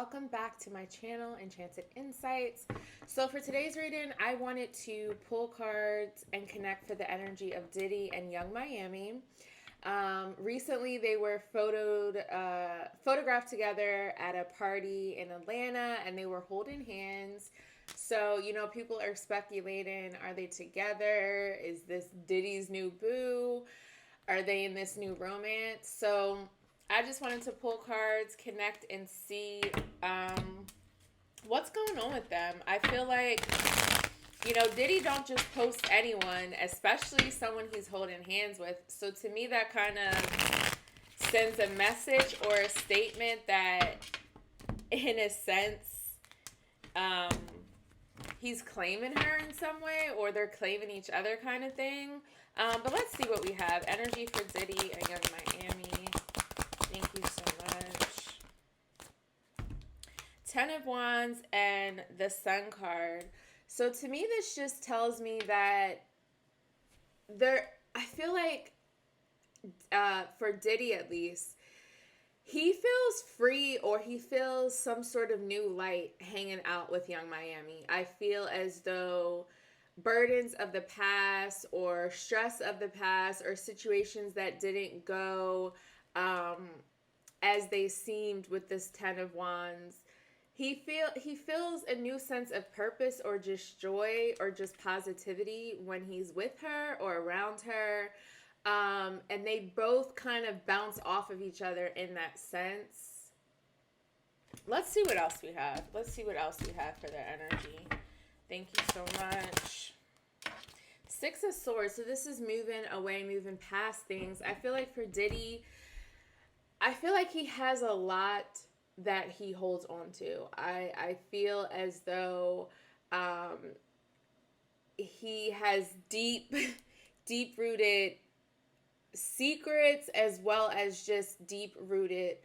welcome back to my channel, Enchanted Insights. So for today's reading, I wanted to pull cards and connect for the energy of Diddy and Yung Miami. Recently, they were photographed together at a party in Atlanta, and they were holding hands. So, people are speculating, are they together? Is this Diddy's new boo? Are they in this new romance? So I just wanted to pull cards, connect, and see what's going on with them. I feel like, Diddy don't just post anyone, especially someone he's holding hands with. So to me, that kind of sends a message or a statement that, in a sense, he's claiming her in some way, or they're claiming each other, kind of thing. But let's see what we have. Energy for Diddy and Yung Miami. Thank you so much. 10 of Wands and the Sun card. So to me, this just tells me that I feel like, for Diddy at least, he feels free, or he feels some sort of new light hanging out with Yung Miami. I feel as though burdens of the past, or stress of the past, or situations that didn't go as they seemed with this 10 of Wands, he feels a new sense of purpose, or just joy, or just positivity when he's with her or around her. And they both kind of bounce off of each other in that sense. Let's see what else we have. Let's see what else we have for their energy. Thank you so much. 6 of Swords. So this is moving away, moving past things. I feel like for Diddy, I feel like he has a lot that he holds on to. I feel as though he has deep-rooted secrets, as well as just deep-rooted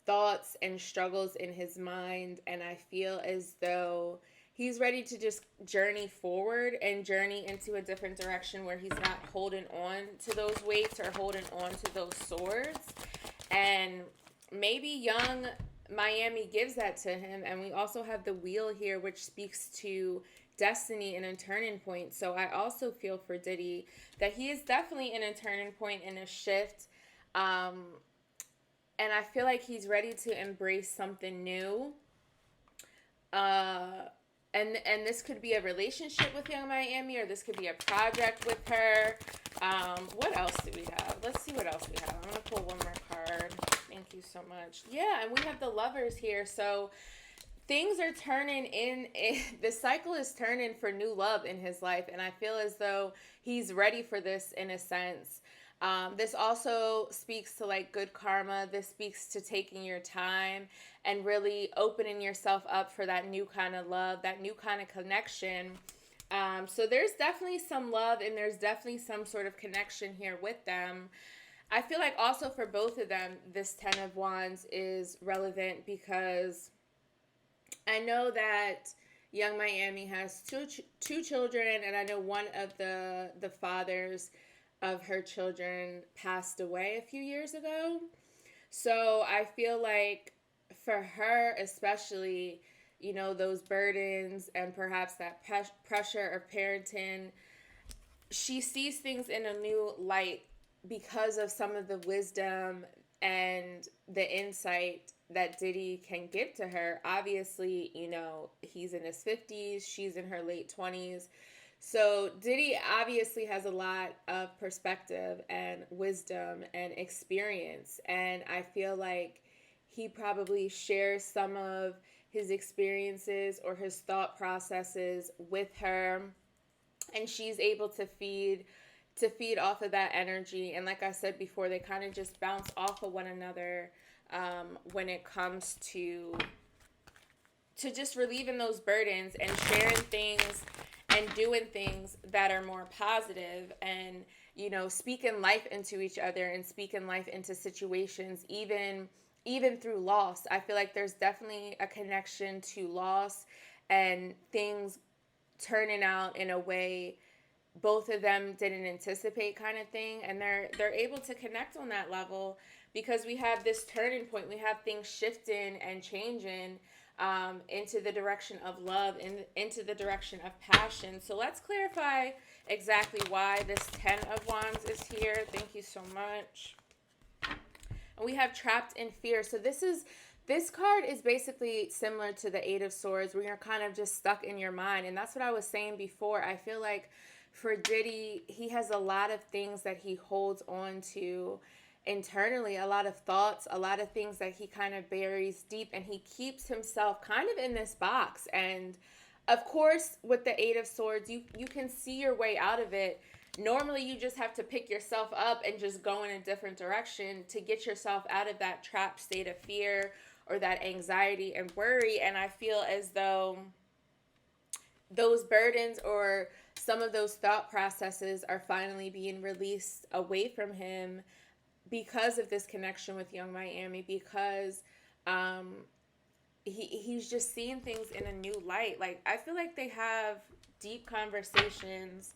thoughts and struggles in his mind. And I feel as though he's ready to just journey forward and journey into a different direction, where he's not holding on to those weights or holding on to those swords. And maybe Yung Miami gives that to him. And we also have the wheel here, which speaks to destiny and a turning point. So I also feel for Diddy that he is definitely in a turning point, in a shift. And I feel like he's ready to embrace something new. And this could be a relationship with Yung Miami, or this could be a project with her. What else do we have? Let's see what else we have. I'm going to pull one more card. Thank you so much. Yeah, and we have the Lovers here. So things are turning the cycle is turning for new love in his life. And I feel as though he's ready for this, in a sense. This also speaks to like good karma. This speaks to taking your time and really opening yourself up for that new kind of love, that new kind of connection. So there's definitely some love, and there's definitely some sort of connection here with them. I feel like also for both of them, this 10 of Wands is relevant, because I know that Yung Miami has two children, and I know one of the fathers of her children passed away a few years ago. So I feel like for her especially, those burdens and perhaps that pressure of parenting, she sees things in a new light because of some of the wisdom and the insight that Diddy can give to her. Obviously, he's in his 50s, she's in her late 20s. So Diddy obviously has a lot of perspective and wisdom and experience. And I feel like he probably shares some of his experiences or his thought processes with her. And she's able to feed off of that energy. And like I said before, they kind of just bounce off of one another when it comes to just relieving those burdens and sharing things and doing things that are more positive, and speaking life into each other and speaking life into situations, even through loss. I feel like there's definitely a connection to loss and things turning out in a way both of them didn't anticipate, kind of thing. And they're able to connect on that level because we have this turning point. We have things shifting and changing into the direction of love and into the direction of passion. So let's clarify exactly why this 10 of Wands is here. Thank you so much. And we have trapped in fear. So this card is basically similar to the Eight of Swords, where you're kind of just stuck in your mind. And that's what I was saying before. I feel like for Diddy, he has a lot of things that he holds on to internally, a lot of thoughts, a lot of things that he kind of buries deep, and he keeps himself kind of in this box. And of course, with the Eight of Swords, you can see your way out of it. Normally, you just have to pick yourself up and just go in a different direction to get yourself out of that trapped state of fear or that anxiety and worry. And I feel as though those burdens or some of those thought processes are finally being released away from him because of this connection with Yung Miami, because he's just seeing things in a new light. Like, I feel like they have deep conversations.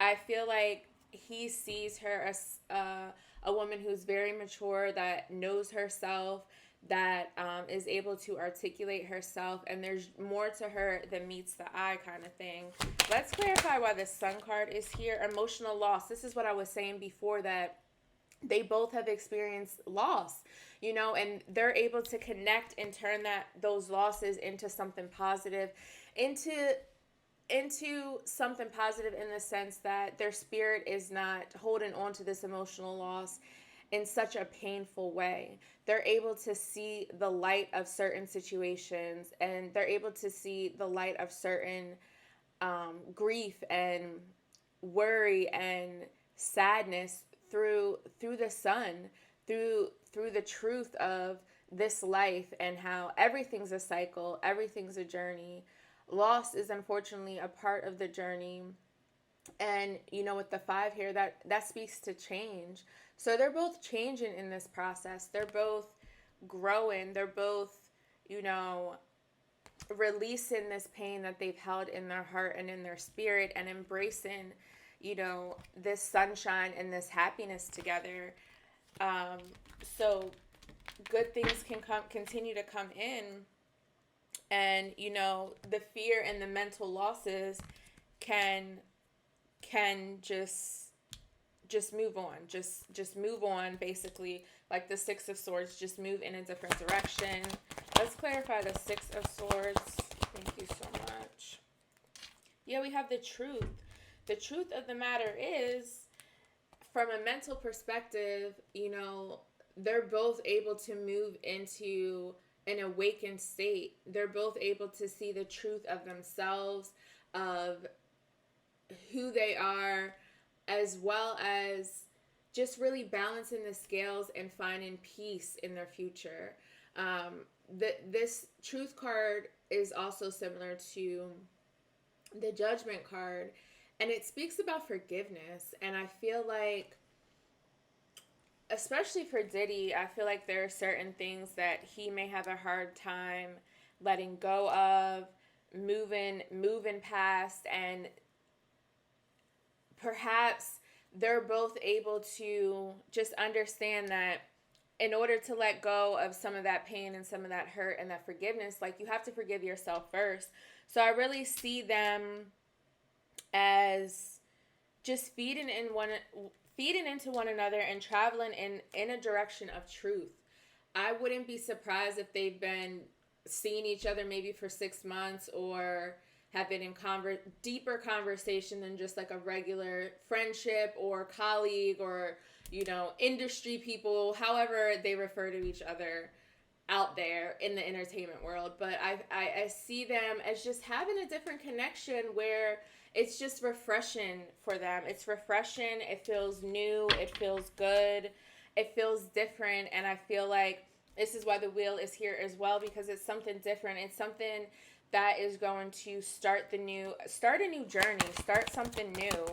I feel like he sees her as a woman who's very mature, that knows herself, that is able to articulate herself, and there's more to her than meets the eye kind of thing. Let's clarify why the Sun card is here. Emotional loss. This is what I was saying before, that they both have experienced loss, you know, and they're able to connect and turn those losses into something positive, into something positive in the sense that their spirit is not holding on to this emotional loss in such a painful way. They're able to see the light of certain situations, and they're able to see the light of certain grief and worry and sadness through the sun, through the truth of this life, and how everything's a cycle, everything's a journey. Loss is unfortunately a part of the journey. And you know, with the 5 here, that speaks to change. So they're both changing in this process. They're both growing. They're both, you know, releasing this pain that they've held in their heart and in their spirit, and embracing, you know, this sunshine and this happiness together. So good things can continue to come in, and you know, the fear and the mental losses can just move on, just move on, basically, like the 6 of Swords, just move in a different direction. Let's clarify the 6 of Swords. Thank you so much. Yeah, we have the truth. The truth of the matter is, from a mental perspective, you know, they're both able to move into an awakened state. They're both able to see the truth of themselves, of who they are, as well as just really balancing the scales and finding peace in their future. This truth card is also similar to the Judgment card, and it speaks about forgiveness. And I feel like, especially for Diddy, I feel like there are certain things that he may have a hard time letting go of, moving past, and perhaps they're both able to just understand that in order to let go of some of that pain and some of that hurt and that forgiveness, like, you have to forgive yourself first. So I really see them as just feeding into one another and traveling in a direction of truth. I wouldn't be surprised if they've been seeing each other maybe for 6 months, or have been in deeper conversation than just like a regular friendship or colleague, or, you know, industry people, however they refer to each other out there in the entertainment world. But I see them as just having a different connection where it's just refreshing for them. It's refreshing. It feels new. It feels good. It feels different. And I feel like this is why the wheel is here as well, because it's something different. It's something that is going to start a new journey, start something new.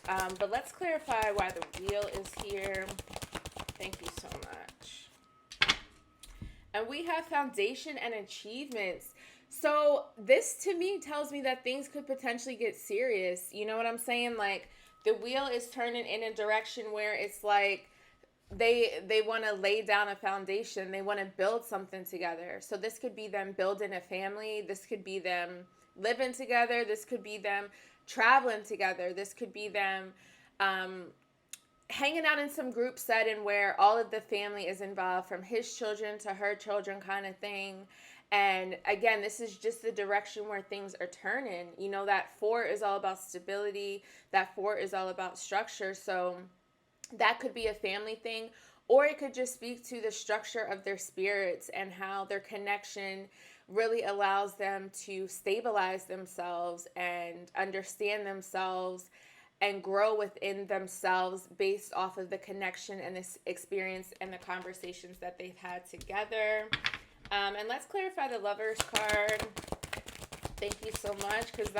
But let's clarify why the wheel is here. Thank you so much. And we have foundation and achievements. So this to me tells me that things could potentially get serious. You know what I'm saying? Like, the wheel is turning in a direction where it's like they want to lay down a foundation. They want to build something together. So this could be them building a family. This could be them living together. This could be them traveling together. This could be them hanging out in some group setting where all of the family is involved, from his children to her children kind of thing. And again, this is just the direction where things are turning. You know, that 4 is all about stability. That 4 is all about structure. So that could be a family thing, or it could just speak to the structure of their spirits and how their connection really allows them to stabilize themselves and understand themselves and grow within themselves based off of the connection and this experience and the conversations that they've had together. And let's clarify the Lovers card. Thank you so much, because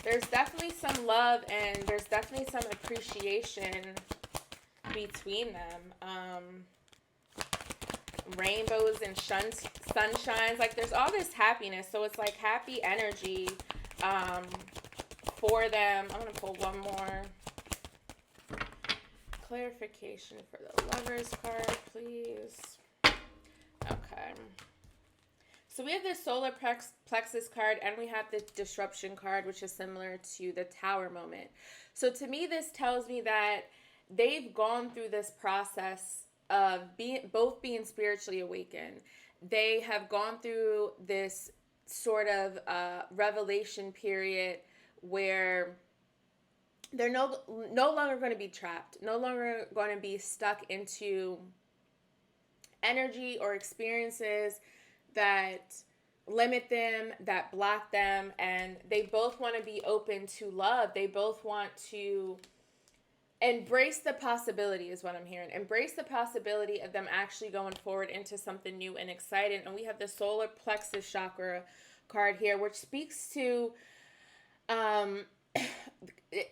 there's definitely some love and there's definitely some appreciation between them. Rainbows and sunshines. Like, there's all this happiness. So it's like happy energy for them. I'm going to pull one more clarification for the Lovers card, please. Okay. So we have the solar plexus card, and we have the disruption card, which is similar to the Tower moment. So to me, this tells me that they've gone through this process of both being spiritually awakened. They have gone through this sort of revelation period where they're no longer going to be trapped, no longer going to be stuck into energy or experiences that limit them, that block them, and they both want to be open to love. They both want to embrace the possibility, is what I'm hearing. Embrace the possibility of them actually going forward into something new and exciting. And we have the solar plexus chakra card here, which speaks to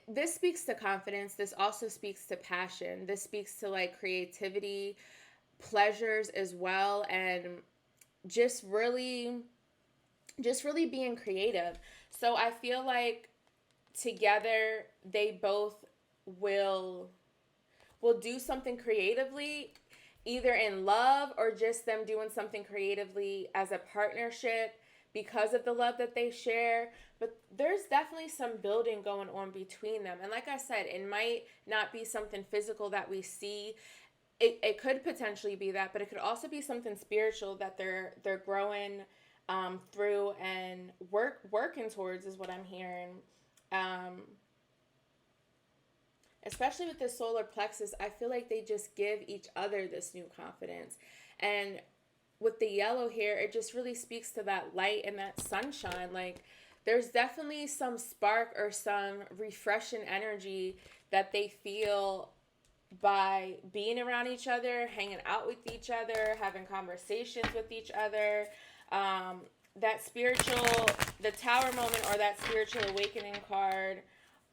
this speaks to confidence. This also speaks to passion. This speaks to like creativity, pleasures as well, and just really being creative. So I feel like together they both will do something creatively, either in love or just them doing something creatively as a partnership because of the love that they share. But there's definitely some building going on between them. And like I said, it might not be something physical that we see. It could potentially be that, but it could also be something spiritual that they're growing through and working towards, is what I'm hearing. Especially with the solar plexus, I feel like they just give each other this new confidence. And with the yellow here, it just really speaks to that light and that sunshine. Like, there's definitely some spark or some refreshing energy that they feel by being around each other, hanging out with each other, having conversations with each other. That spiritual, the Tower moment, or that spiritual awakening card,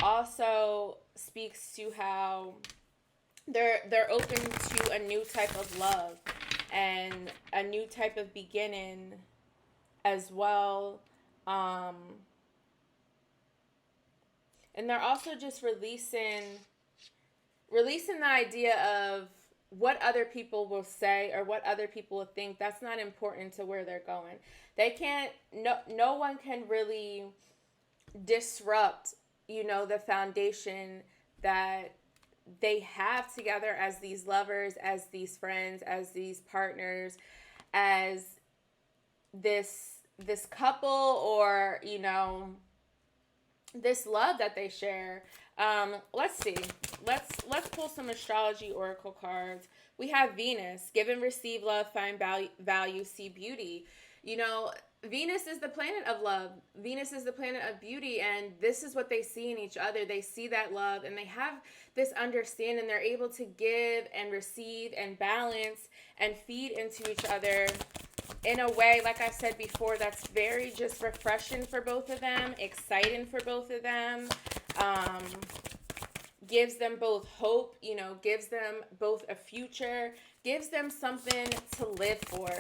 also speaks to how they're open to a new type of love and a new type of beginning as well. And they're also just releasing the idea of what other people will say or what other people will think. That's not important to where they're going. They can't, no one can really disrupt, the foundation that they have together as these lovers, as these friends, as these partners, as this couple, or, this love that they share. Let's see. Let's pull some astrology oracle cards. We have Venus. Give and receive love, find value, see beauty. Venus is the planet of love. Venus is the planet of beauty, and this is what they see in each other. They see that love, and they have this understanding. They're able to give and receive and balance and feed into each other in a way, like I said before, that's very just refreshing for both of them, exciting for both of them, gives them both hope, gives them both a future, gives them something to live for,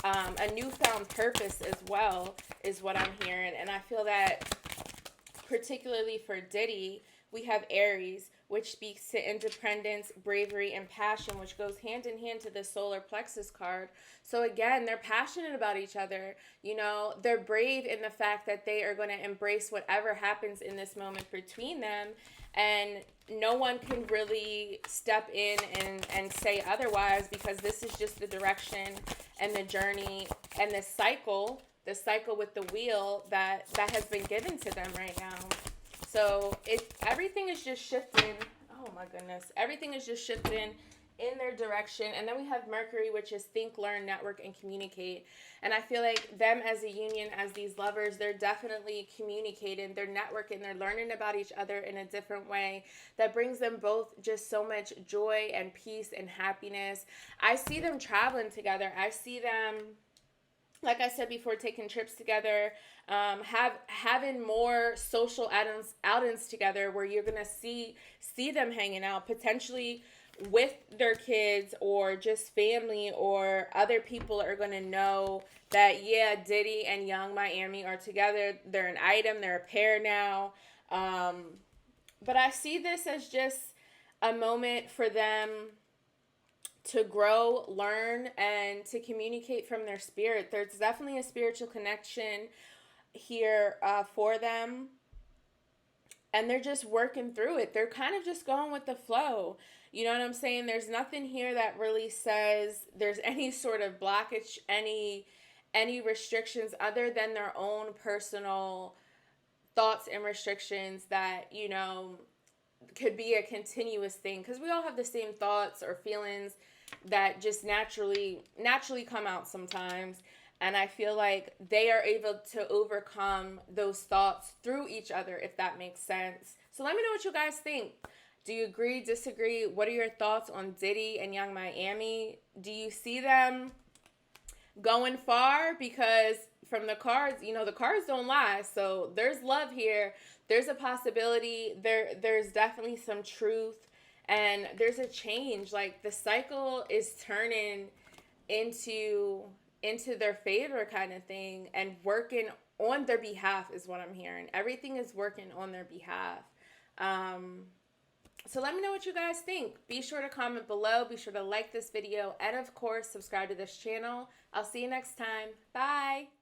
a newfound purpose as well, is what I'm hearing. And I feel that particularly for Diddy, we have Aries, which speaks to independence, bravery, and passion, which goes hand in hand to the solar plexus card. So again, they're passionate about each other. You know, they're brave in the fact that they are going to embrace whatever happens in this moment between them. And no one can really step in and say otherwise, because this is just the direction and the journey and the cycle with the wheel that has been given to them right now. So everything is just shifting. Oh my goodness. Everything is just shifting in their direction. And then we have Mercury, which is think, learn, network, and communicate. And I feel like them as a union, as these lovers, they're definitely communicating, they're networking, they're learning about each other in a different way that brings them both just so much joy and peace and happiness. I see them traveling together. I see them, like I said before, taking trips together, having more social outings together, where you're gonna see them hanging out, potentially with their kids or just family, or other people are gonna know that, yeah, Diddy and Yung Miami are together. They're an item. They're a pair now. But I see this as just a moment for them to grow, learn, and to communicate from their spirit. There's definitely a spiritual connection here for them. And they're just working through it. They're kind of just going with the flow. You know what I'm saying? There's nothing here that really says there's any sort of blockage, any restrictions other than their own personal thoughts and restrictions that, you know, could be a continuous thing, because we all have the same thoughts or feelings that just naturally come out sometimes. And I feel like they are able to overcome those thoughts through each other, if that makes sense. So let me know what you guys think. Do you agree, disagree? What are your thoughts on Diddy and Yung Miami? Do you see them going far? Because from the cards, you know, the cards don't lie. So there's love here. There's a possibility. There's definitely some truth. And there's a change. Like, the cycle is turning into their favor kind of thing, and working on their behalf is what I'm hearing. Everything is working on their behalf. So let me know what you guys think. Be sure to comment below. Be sure to like this video. And of course, subscribe to this channel. I'll see you next time. Bye.